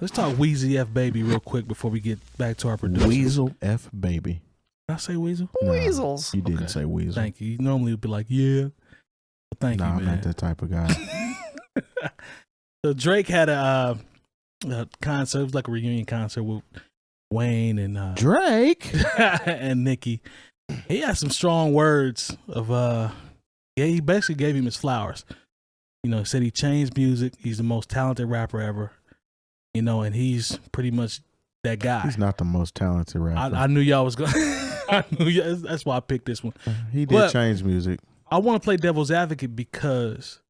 let's talk 𝐻𝐻𝐹 Baby real quick before we get back to our producer. Weasel F Baby. Did I say Weasel? Nah, Weasels. You didn't say Weasel. Thank you. You normally would be like, yeah. But thank you, man. I'm not that type of guy. So Drake had a concert. It was like a reunion concert with Wayne and Drake and Nicki. He had some strong words of yeah, he basically gave him his flowers. You know, said he changed music. He's the most talented rapper ever. You know, and he's pretty much that guy. He's not the most talented rapper. I knew y'all was going. I knew that's why I picked this one. He did change music. I want to play devil's advocate because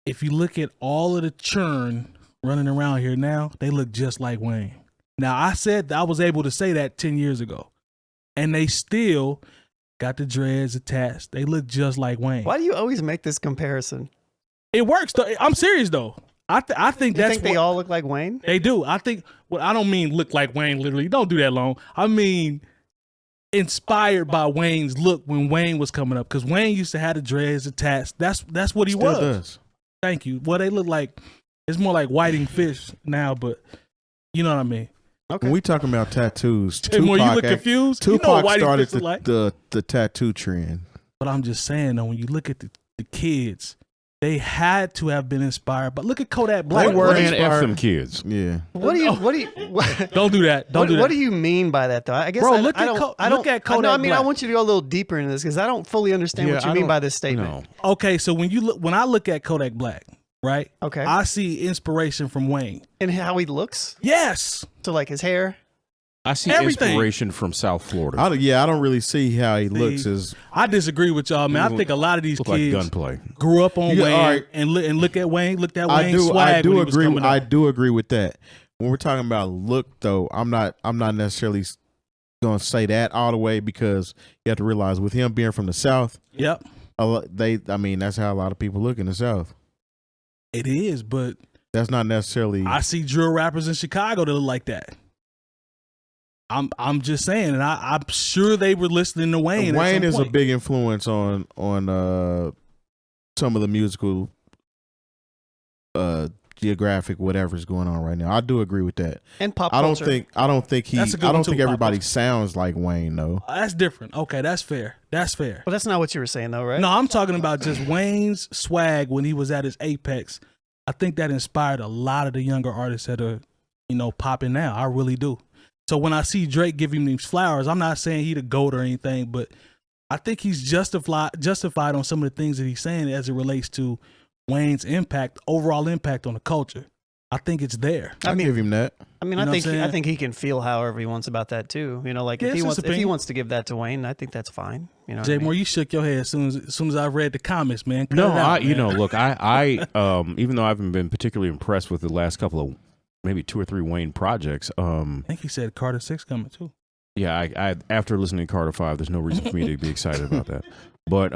if you look at all of the churn running around here now, they look just like Wayne. Now, I said I was able to say that 10 years ago, and they still got the dreads attached. They look just like Wayne. Why do you always make this comparison? It works, though. I'm serious, though. I think that's they all look like Wayne? They do. I think, well, I don't mean look like Wayne literally. Don't do that long. I mean inspired by Wayne's look when Wayne was coming up, because Wayne used to have the dreads attached. That's what he Still was. Does. Thank you. Well, they look like, it's more like whiting fish now, but you know what I mean. Okay. When we talking about tattoos, Hey, more you look confused. Tupac you know what started fish look like. the tattoo trend. But I'm just saying though, when you look at the kids, they had to have been inspired. But look at Kodak Black. They were Man, F inspired. them kids. Yeah. What do you Don't do that. Don't do that. What do you mean by that, though? I guess Bro, I look don't. at Kodak I mean, I Black. want you to go a little deeper into this because I don't fully understand what you mean by this statement. No. Okay, so when I look at Kodak Black, right? Okay. I see inspiration from Wayne. And how he looks. Yes. So like his hair. I see Everything. inspiration from South Florida. I don't really see how he looks as. I disagree with y'all, man. I think a lot of these Look like kids gunplay. grew up on You- Wayne all right. and look at Wayne. Looked at Wayne's swag. I do when he was agree. coming up. I do agree with that. When we're talking about look, though, I'm not necessarily going to say that all the way, because you have to realize with him being from the South, Yep, that's how a lot of people look in the South. it is. But That's not necessarily. I see drill rappers in Chicago that look like that. I'm just saying, and I'm sure they were listening to Wayne. Wayne is a point. big influence on some of the musical geographic whatever's going on right now. I do agree with that. And pop I culture. don't think That's a good one too, everybody pop sounds like Wayne though. That's different. Okay, that's fair. That's fair. Well, that's not what you were saying, though, right? No, I'm talking about just Wayne's swag when he was at his apex. I think that inspired a lot of the younger artists that are, popping now. I really do. So when I see Drake giving these flowers, I'm not saying he the GOAT or anything, but I think he's justified on some of the things that he's saying as it relates to Wayne's overall impact on the culture. I think it's there. I give him that. I mean, You know what I'm I saying? think he can feel however he wants about that too. Like Yeah, if he it's his wants opinion. to give that to Wayne, I think that's fine. You know, what I Jay mean? Moore, you shook your head as soon as I read the comments, man. Cut No, it out, man. look, I even though I haven't been particularly impressed with the last couple of maybe 2 or 3 Wayne projects, I think he said Carter 6 coming too. yeah, I after listening to Carter 5, there's no reason for me to be excited about that. But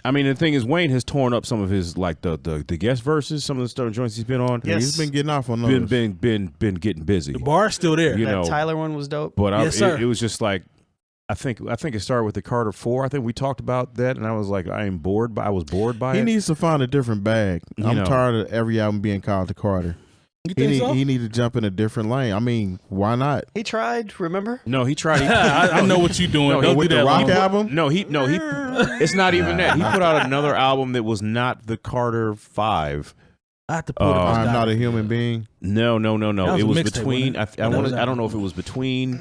I mean, the thing is, Wayne has torn up some of his like the guest verses, some of the stuff joints he's been on. Yeah, he's been getting off on those. Been getting busy. The bar's still there. You that know, Tyler one was dope. But Yes, sir. it was just like I think it started with the Carter 4. I think we talked about that, and I was like, I was bored by He it. needs to find a different bag. I'm tired of every album being called to Carter. You think so? He need to jump in a different lane. I mean, why not? He tried. Remember? No, he tried. I know what you're doing. No, Don't with do the that. rock Long. album? No, he. It's not even that. He put out another album that was not the Carter 5. I have to put it on. I'm not a human being. No. was It a was mixtape, between. wasn't it? I don't know if it was between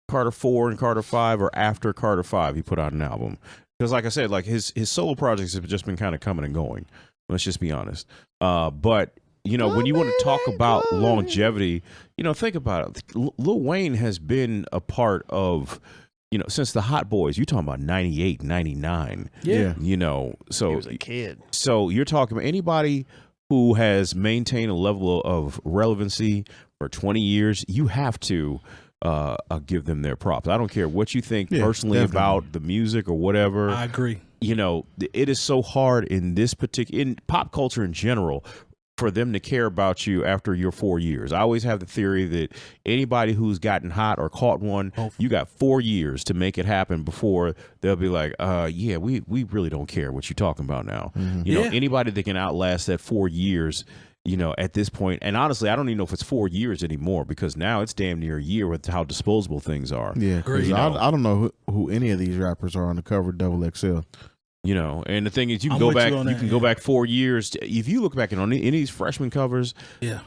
Carter 4 and Carter 5 or after Carter 5. He put out an album because, like I said, like his solo projects have just been kind of coming and going. Let's just be honest. But when you want to talk about longevity, think about it. Lil Wayne has been a part of. Since the Hot Boys, you're talking about 98, 99. Yeah. So He was a kid. So you're talking about anybody who has maintained a level of relevancy for 20 years, you have to give them their props. I don't care what you think personally definitely. about the music or whatever. I agree. It is so hard in pop culture in general for them to care about you after your 4 years. I always have the theory that anybody who's gotten hot or caught one, you got 4 years to make it happen before they'll be like, yeah, we really don't care what you're talking about now. Mm-hmm. Anybody that can outlast that 4 years you know, at this point, and honestly, I don't even know if it's 4 years anymore because now it's damn near a year with how disposable things are. Yeah, because I don't know who any of these rappers are on the cover of 𝐿𝐿. You know, and the thing is, you can go back. You can go back 4 years. If you look back on any of these freshman covers,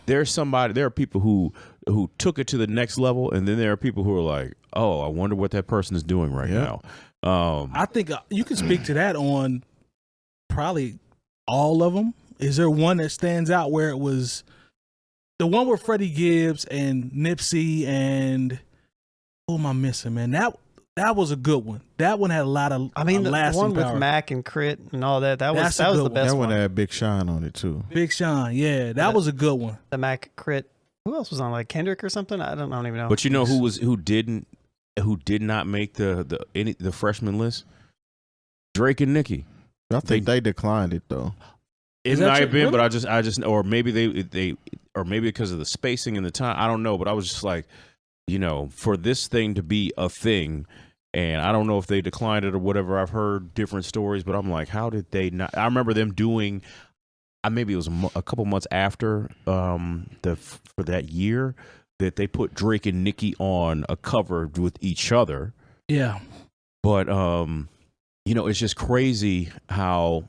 there are people who took it to the next level, and then there are people who are like, oh, I wonder what that person is doing right now. I think you can speak to that on probably all of them. Is there one that stands out where it was the one with Freddie Gibbs and Nipsey and who am I missing, man? That was a good one. That one had a lot of the one with power. Mac and Crit and all that. That was the best one. That one had Big Sean on it too. Big Sean, yeah, that was a good one. The Mac Crit. Who else was on, like Kendrick or something? I don't even know. But you know who did not make the freshman list? Drake and Nicki. I think they declined it though. It might have been, but I just, or maybe they, or maybe because of the spacing and the time, I don't know. But I was just like, you know, for this thing to be a thing, and I don't know if they declined it or whatever. I've heard different stories, but I'm like, how did they not? I remember them doing. Maybe it was a couple months after for that year that they put Drake and Nicki on a cover with each other. Yeah, but you know, it's just crazy how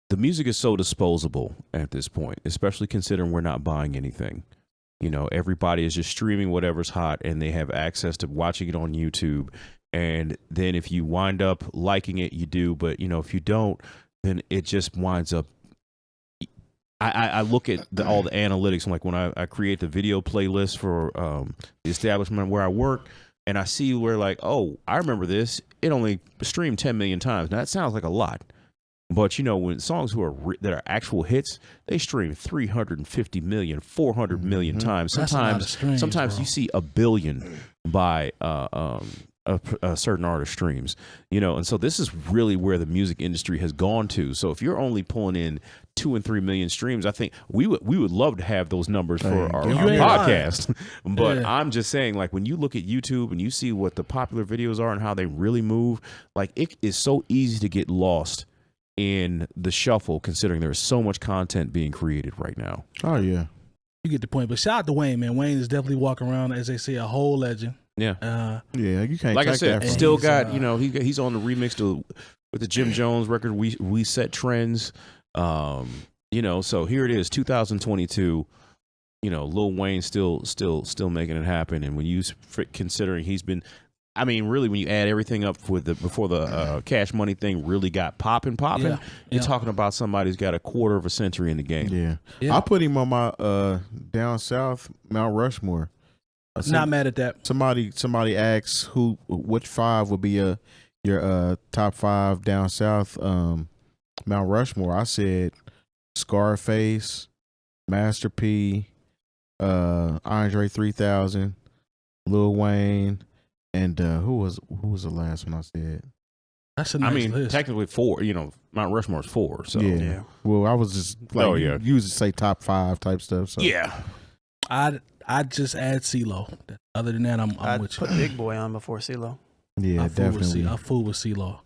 the music is so disposable at this point, especially considering we're not buying anything. You know, everybody is just streaming whatever's hot and they have access to watching it on YouTube. And then if you wind up liking it, you do. But, you know, if you don't, then it just winds up. I look at all the analytics. I'm like, when I create the video playlist for the establishment where I work, and I see where like, oh, I remember this. It only streamed 10 million times. Now, that sounds like a lot. But, you know, when songs that are actual hits, they stream 350 million, 400 million times. Sometimes you see a billion by a certain artist streams, you know. And so this is really where the music industry has gone to. So if you're only pulling in 2 and 3 million streams, I think we would love to have those numbers for our podcast. But I'm just saying, like, when you look at YouTube and you see what the popular videos are and how they really move, like, it is so easy to get lost in the shuffle, considering there's so much content being created right now. Oh yeah, you get the point. But shout out to Wayne, man. Wayne is definitely walking around, as they say, a whole legend. Yeah, you can't. Like I said, still got you know, he's on the remix with the Jim Jones record. We set trends. You know, so here it is, 2022. You know, Lil Wayne still making it happen. And when you considering he's been. I mean, really, when you add everything up with before the Cash Money thing really got popping, you're talking about somebody who's got a quarter of a century in the game. Yeah. I put him on my down south Mount Rushmore. Not mad at that. Somebody asks which 5 would be your top 5 down south Mount Rushmore. I said Scarface, Master P, Andre 3000, Lil Wayne. And who was the last one I said? That's a nice list. Technically 4. You know, Mount Rushmore is 4. So yeah. Well, I was just like, you usually say top 5 type stuff. So yeah, I'd just add CeeLo. Other than that, I'm with you. Put Big Boy on before CeeLo. Yeah, definitely. I fool with CeeLo.